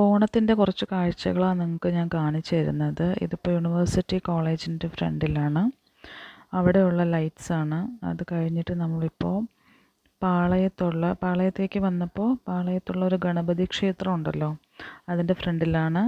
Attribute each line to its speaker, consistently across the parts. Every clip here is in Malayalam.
Speaker 1: ഓണത്തിൻ്റെ കുറച്ച് കാഴ്ചകളാണ് നിങ്ങൾക്ക് ഞാൻ കാണിച്ചു തരുന്നത്. ഇതിപ്പോൾ യൂണിവേഴ്സിറ്റി കോളേജിൻ്റെ ഫ്രണ്ടിലാണ്. അവിടെയുള്ള ലൈറ്റ്സാണ്. അത് കഴിഞ്ഞിട്ട് നമ്മളിപ്പോൾ പാളയത്തേക്ക് വന്നപ്പോൾ പാളയത്തുള്ള ഒരു ഗണപതി ക്ഷേത്രം ഉണ്ടല്ലോ, അതിൻ്റെ ഫ്രണ്ടിലാണ്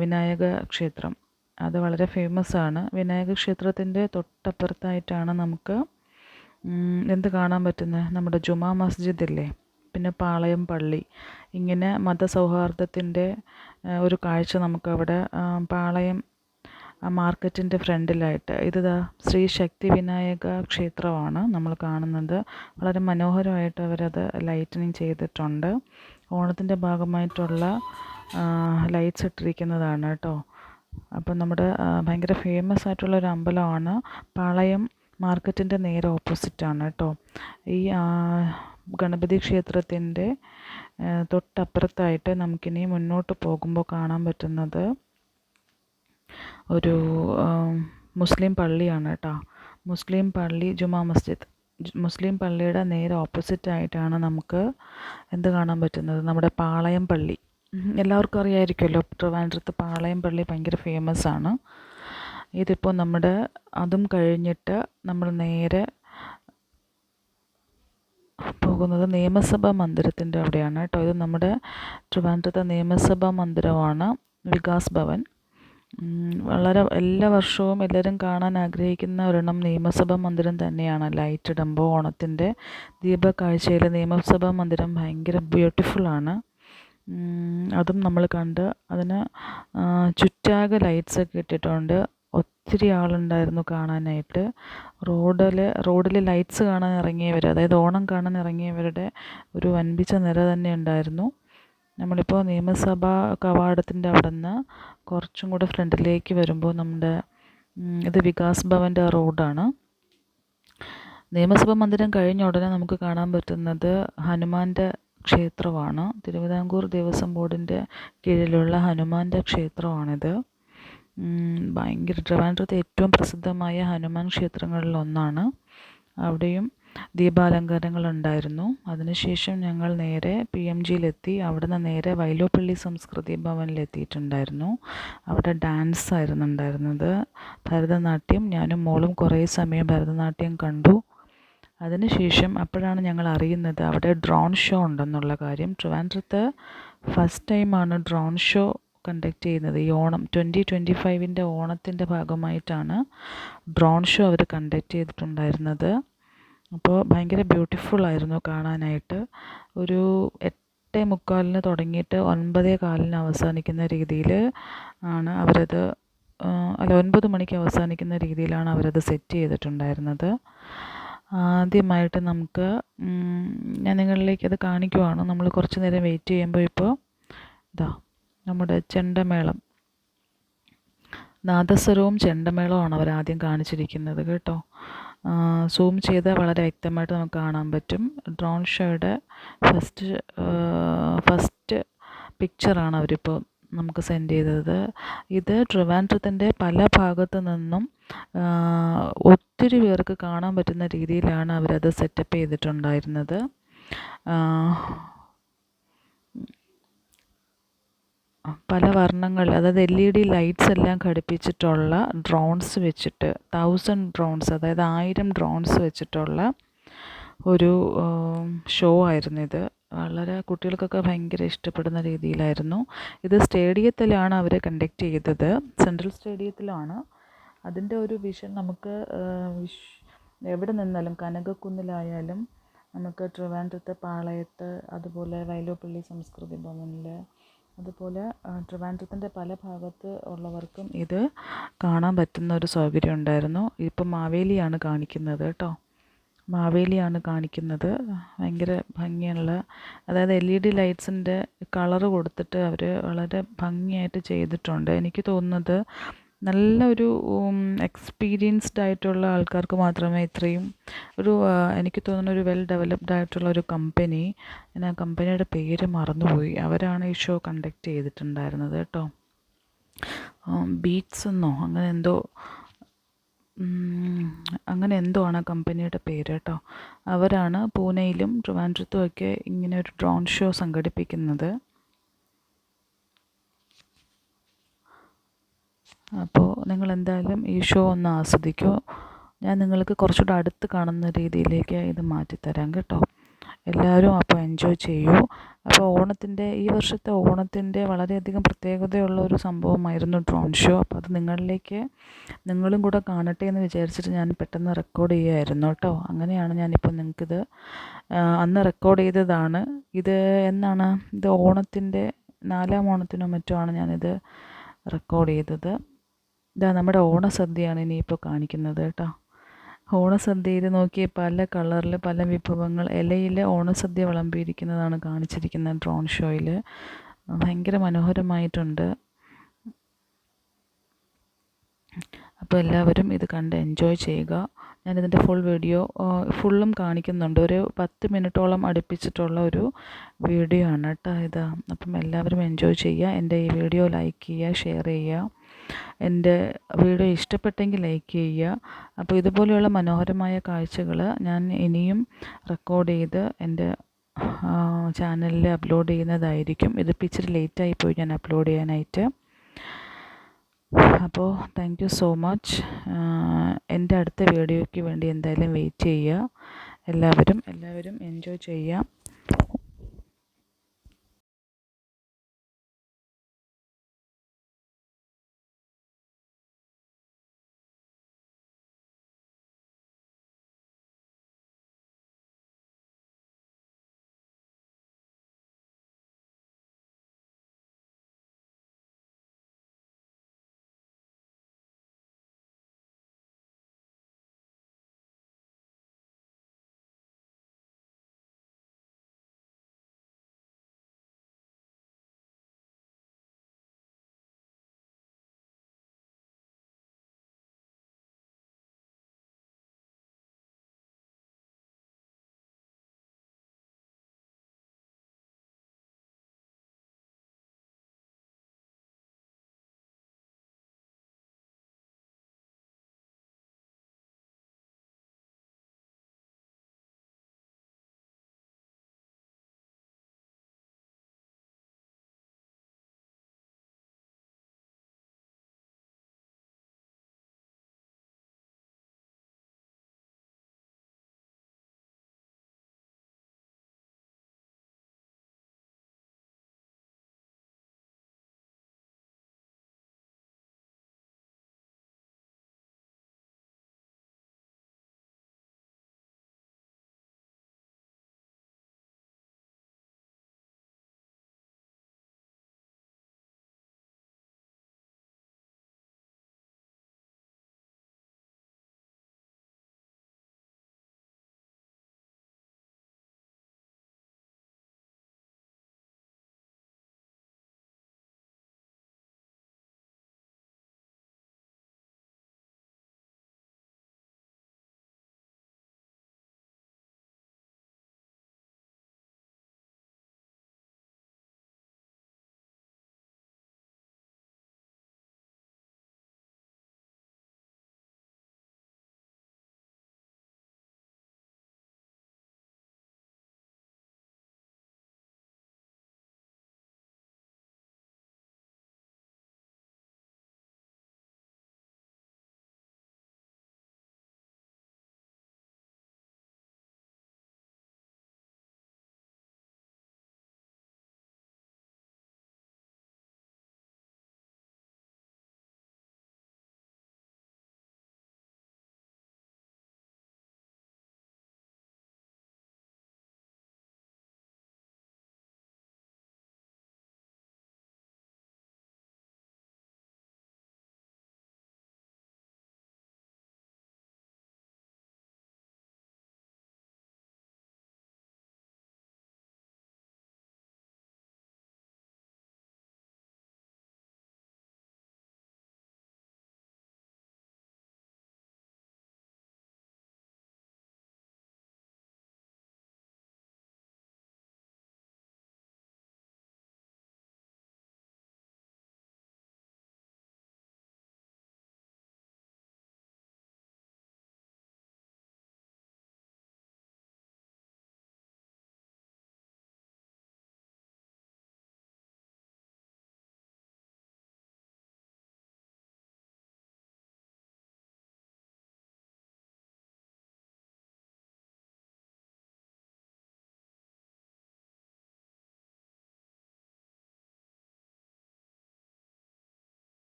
Speaker 1: വിനായക ക്ഷേത്രം. അത് വളരെ ഫേമസ് ആണ്. വിനായക ക്ഷേത്രത്തിൻ്റെ തൊട്ടപ്പുറത്തായിട്ടാണ് നമുക്ക് എന്ത് കാണാൻ പറ്റുന്നത്, നമ്മുടെ ജുമാ മസ്ജിദ് ഇല്ലേ, പിന്നെ പാളയം പള്ളി. ഇങ്ങനെ മതസൗഹാർദ്ദത്തിൻ്റെ ഒരു കാഴ്ച നമുക്കവിടെ പാളയം മാർക്കറ്റിൻ്റെ ഫ്രണ്ടിലായിട്ട്. ഇതാ ശ്രീ ശക്തി വിനായക ക്ഷേത്രമാണ് നമ്മൾ കാണുന്നത്. വളരെ മനോഹരമായിട്ട് അവരത് ലൈറ്റനിങ് ചെയ്തിട്ടുണ്ട്. ഓണത്തിൻ്റെ ഭാഗമായിട്ടുള്ള ലൈറ്റ്സ് ഇട്ടിരിക്കുന്നതാണ് കേട്ടോ. അപ്പം നമ്മുടെ ഭയങ്കര ഫേമസ് ആയിട്ടുള്ളൊരു അമ്പലമാണ്. പാളയം മാർക്കറ്റിൻ്റെ നേരെ ഓപ്പോസിറ്റാണ് കേട്ടോ. ഈ ഗണപതി ക്ഷേത്രത്തിൻ്റെ തൊട്ടപ്പുറത്തായിട്ട് നമുക്കിനി മുന്നോട്ട് പോകുമ്പോൾ കാണാൻ പറ്റുന്നത് ഒരു മുസ്ലിം പള്ളിയാണ് കേട്ടോ. മുസ്ലിം പള്ളി, ജുമാ മസ്ജിദ്. മുസ്ലിം പള്ളിയുടെ നേരെ ഓപ്പോസിറ്റായിട്ടാണ് നമുക്ക് എന്ത് കാണാൻ പറ്റുന്നത്, നമ്മുടെ പാളയം പള്ളി. എല്ലാവർക്കും അറിയാമായിരിക്കുമല്ലോ, ട്രിവാൻഡ്രത്ത് പാളയം പള്ളി ഭയങ്കര ഫേമസ് ആണ്. ഇതിപ്പോൾ നമ്മുടെ അതും കഴിഞ്ഞിട്ട് നമ്മൾ നേരെ പോകുന്നത് നിയമസഭാ മന്ദിരത്തിൻ്റെ അവിടെയാണ് കേട്ടോ. ഇത് നമ്മുടെ ട്രിവാൻഡ്രത്തെ നിയമസഭാ മന്ദിരമാണ്, വികാസ് ഭവൻ. വളരെ എല്ലാ വർഷവും എല്ലാവരും കാണാൻ ആഗ്രഹിക്കുന്ന ഒരെണ്ണം നിയമസഭാ മന്ദിരം തന്നെയാണ്. ലൈറ്റ് ഇടുമ്പോൾ ഓണത്തിൻ്റെ ദീപക്കാഴ്ചയിൽ നിയമസഭാ മന്ദിരം ഭയങ്കര ബ്യൂട്ടിഫുള്ളാണ്. അതും നമ്മൾ കണ്ട്. അതിന് ചുറ്റാകെ ലൈറ്റ്സൊക്കെ ഇട്ടിട്ടുണ്ട്. ഒത്തിരി ആളുണ്ടായിരുന്നു കാണാനായിട്ട്. റോഡിൽ ലൈറ്റ്സ് കാണാൻ ഇറങ്ങിയവർ, അതായത് ഓണം കാണാൻ ഇറങ്ങിയവരുടെ ഒരു വൻപിച്ച നിര തന്നെ ഉണ്ടായിരുന്നു. നമ്മളിപ്പോൾ നിയമസഭാ കവാടത്തിൻ്റെ അവിടെ നിന്ന് കുറച്ചും കൂടെ ഫ്രണ്ടിലേക്ക് വരുമ്പോൾ നമ്മുടെ ഇത് വികാസ് ഭവൻ്റെ റോഡാണ്. നിയമസഭാ മന്ദിരം കഴിഞ്ഞ ഉടനെ നമുക്ക് കാണാൻ പറ്റുന്നത് ഹനുമാൻ്റെ ക്ഷേത്രമാണ്. തിരുവിതാംകൂർ ദേവസ്വം ബോർഡിൻ്റെ കീഴിലുള്ള ഹനുമാൻ്റെ ക്ഷേത്രമാണിത്. ഭയങ്കര ട്രിവാൻഡ്രത്തെ ഏറ്റവും പ്രസിദ്ധമായ ഹനുമാൻ ക്ഷേത്രങ്ങളിലൊന്നാണ്. അവിടെയും ദീപാലങ്കാരങ്ങളുണ്ടായിരുന്നു. അതിനുശേഷം ഞങ്ങൾ നേരെ PMGയിലെത്തി. അവിടെ നിന്ന് നേരെ വൈലോപ്പള്ളി സംസ്കൃതി ഭവനിലെത്തിയിട്ടുണ്ടായിരുന്നു. അവിടെ ഡാൻസ് ആയിരുന്നു ഉണ്ടായിരുന്നത്, ഭരതനാട്യം. ഞാനും മോളും കുറേ സമയം ഭരതനാട്യം കണ്ടു. അതിനുശേഷം അപ്പോഴാണ് ഞങ്ങൾ അറിയുന്നത് അവിടെ ഡ്രോൺ ഷോ ഉണ്ടെന്നുള്ള കാര്യം. ട്രിവാൻഡ്രത്ത് ഫസ്റ്റ് ടൈമാണ് ഡ്രോൺ ഷോ കണ്ടക്ട് ചെയ്യുന്നത്. ഈ ഓണം 2025 ഓണത്തിൻ്റെ ഭാഗമായിട്ടാണ് ഡ്രോൺ ഷോ അവർ കണ്ടക്ട് ചെയ്തിട്ടുണ്ടായിരുന്നത്. അപ്പോൾ ഭയങ്കര ബ്യൂട്ടിഫുള്ളായിരുന്നു കാണാനായിട്ട്. ഒരു 8:45 തുടങ്ങിയിട്ട് 9:15 അവസാനിക്കുന്ന രീതിയിൽ ആണ് അവരത് 9 മണിക്ക് അവസാനിക്കുന്ന രീതിയിലാണ് അവരത് സെറ്റ് ചെയ്തിട്ടുണ്ടായിരുന്നത്. ആദ്യമായിട്ട് നമുക്ക് ഞാൻ നിങ്ങളിലേക്ക് അത് കാണിക്കുവാണ്. നമ്മൾ കുറച്ച് നേരം വെയിറ്റ് ചെയ്യുമ്പോൾ ഇപ്പോൾ ഇതാ നമ്മുടെ ചെണ്ടമേളം, നാദസ്വരവും ചെണ്ടമേളവുമാണ് അവരാദ്യം കാണിച്ചിരിക്കുന്നത് കേട്ടോ. സൂം ചെയ്താൽ വളരെ വ്യക്തമായിട്ട് നമുക്ക് കാണാൻ പറ്റും. ഡ്രോൺ ഷോയുടെ ഫസ്റ്റ് പിക്ചറാണ് അവരിപ്പോൾ നമുക്ക് സെൻഡ് ചെയ്തത്. ഇത് ട്രിവാൻഡ്രത്തിൻ്റെ പല ഭാഗത്തു നിന്നും ഒത്തിരി പേർക്ക് കാണാൻ പറ്റുന്ന രീതിയിലാണ് അവരത് സെറ്റപ്പ് ചെയ്തിട്ടുണ്ടായിരുന്നത്. പല വർണ്ണങ്ങൾ, അതായത് LED ലൈറ്റ്സ് എല്ലാം ഘടിപ്പിച്ചിട്ടുള്ള ഡ്രോൺസ് വെച്ചിട്ട് 1000 ഡ്രോൺസ്, അതായത് 1000 ഡ്രോൺസ് വെച്ചിട്ടുള്ള ഒരു ഷോ ആയിരുന്നു ഇത്. വളരെ കുട്ടികൾക്കൊക്കെ ഭയങ്കര ഇഷ്ടപ്പെടുന്ന രീതിയിലായിരുന്നു. ഇത് സ്റ്റേഡിയത്തിലാണ് അവർ കണ്ടക്ട് ചെയ്തത്, സെൻട്രൽ സ്റ്റേഡിയത്തിലാണ്. അതിൻ്റെ ഒരു വിഷൻ നമുക്ക് എവിടെ നിന്നാലും, കനകക്കുന്നിലായാലും നമുക്ക് ട്രിവാൻഡ്രത്ത് പാളയത്ത്, അതുപോലെ വൈലോപ്പള്ളി സംസ്കൃതി ഭവനിൽ, അതുപോലെ ട്രിവാൻഡ്രത്തിൻ്റെ പല ഭാഗത്ത് ഉള്ളവർക്കും ഇത് കാണാൻ പറ്റുന്ന ഒരു സൗകര്യം ഉണ്ടായിരുന്നു. ഇപ്പം മാവേലിയാണ് കാണിക്കുന്നത് കേട്ടോ. മാവേലിയാണ് കാണിക്കുന്നത്. ഭയങ്കര ഭംഗിയുള്ള, അതായത് LED ലൈറ്റ്സിൻ്റെ കളറ് കൊടുത്തിട്ട് അവർ വളരെ ഭംഗിയായിട്ട് ചെയ്തിട്ടുണ്ട്. എനിക്ക് തോന്നുന്നത് നല്ലൊരു എക്സ്പീരിയൻസ്ഡ് ആയിട്ടുള്ള ആൾക്കാർക്ക് മാത്രമേ ഇത്രയും ഒരു എനിക്ക് തോന്നുന്ന ഒരു വെൽ ഡെവലപ്ഡ് ആയിട്ടുള്ള ഒരു കമ്പനി, ഞാൻ ആ കമ്പനിയുടെ പേര് മറന്നുപോയി, അവരാണ് ഈ ഷോ കണ്ടക്ട് ചെയ്തിട്ടുണ്ടായിരുന്നത് കേട്ടോ. ബീറ്റ്സ് എന്നോ അങ്ങനെ എന്തോ ആണ് ആ കമ്പനിയുടെ പേര് കേട്ടോ. അവരാണ് പൂനെയിലും ട്രിവാൻഡ്രത്തും ഒക്കെ ഇങ്ങനെ ഒരു ഡ്രോൺ ഷോ സംഘടിപ്പിക്കുന്നത്. അപ്പോൾ നിങ്ങളെന്തായാലും ഈ ഷോ ഒന്ന് ആസ്വദിക്കൂ. ഞാൻ നിങ്ങൾക്ക് കുറച്ചുകൂടെ അടുത്ത് കാണുന്ന രീതിയിലേക്ക് ഇത് മാറ്റിത്തരാം കേട്ടോ. എല്ലാവരും അപ്പോൾ എൻജോയ് ചെയ്യൂ. അപ്പോൾ ഈ വർഷത്തെ ഓണത്തിൻ്റെ വളരെയധികം പ്രത്യേകതയുള്ള ഒരു സംഭവമായിരുന്നു ഡ്രോൺ ഷോ. അപ്പോൾ അത് നിങ്ങളും കൂടെ കാണട്ടെ എന്ന് വിചാരിച്ചിട്ട് ഞാൻ പെട്ടെന്ന് റെക്കോർഡ് ചെയ്യുമായിരുന്നു കേട്ടോ. അങ്ങനെയാണ് ഞാനിപ്പോൾ നിങ്ങൾക്കിത് അന്ന് റെക്കോർഡ് ചെയ്തതാണ്. ഇത് എന്നാണ്, ഇത് ഓണത്തിൻ്റെ 4ാം ഓണത്തിനോ മറ്റോ ആണ് ഞാനിത് റെക്കോർഡ് ചെയ്തത്. ഇതാ നമ്മുടെ ഓണസദ്യയാണ് ഇനിയിപ്പോൾ കാണിക്കുന്നത് കേട്ടോ. ഓണസദ്യയിൽ നോക്കി പല കളറിൽ പല വിഭവങ്ങൾ ഇലയിൽ ഓണസദ്യ വിളമ്പിയിരിക്കുന്നതാണ് കാണിച്ചിരിക്കുന്നത് ഡ്രോൺ ഷോയിൽ. ഭയങ്കര മനോഹരമായിട്ടുണ്ട്. അപ്പോൾ എല്ലാവരും ഇത് കണ്ട് എൻജോയ് ചെയ്യുക. ഞാനിതിൻ്റെ ഫുള്ളും കാണിക്കുന്നുണ്ട്. ഒരു 10 മിനിറ്റോളം അടുപ്പിച്ചിട്ടുള്ള ഒരു വീഡിയോ ആണ് കേട്ടോ ഇത്. അപ്പം എല്ലാവരും എൻജോയ് ചെയ്യുക. എൻ്റെ ഈ വീഡിയോ ലൈക്ക് ചെയ്യുക, ഷെയർ ചെയ്യുക. എൻ്റെ വീഡിയോ ഇഷ്ടപ്പെട്ടെങ്കിൽ ലൈക്ക് ചെയ്യുക. അപ്പോൾ ഇതുപോലെയുള്ള മനോഹരമായ കാഴ്ചകൾ ഞാൻ ഇനിയും റെക്കോർഡ് ചെയ്ത് എൻ്റെ ചാനലിൽ അപ്ലോഡ് ചെയ്യുന്നതായിരിക്കും. ഇതിപ്പോൾ ഇച്ചിരി ലേറ്റായിപ്പോയി ഞാൻ അപ്ലോഡ് ചെയ്യാനായിട്ട്. അപ്പോൾ താങ്ക് യു സോ മച്ച്. എൻ്റെ അടുത്ത വീഡിയോയ്ക്ക് വേണ്ടി എന്തായാലും വെയിറ്റ് ചെയ്യുക. എല്ലാവരും എൻജോയ് ചെയ്യുക.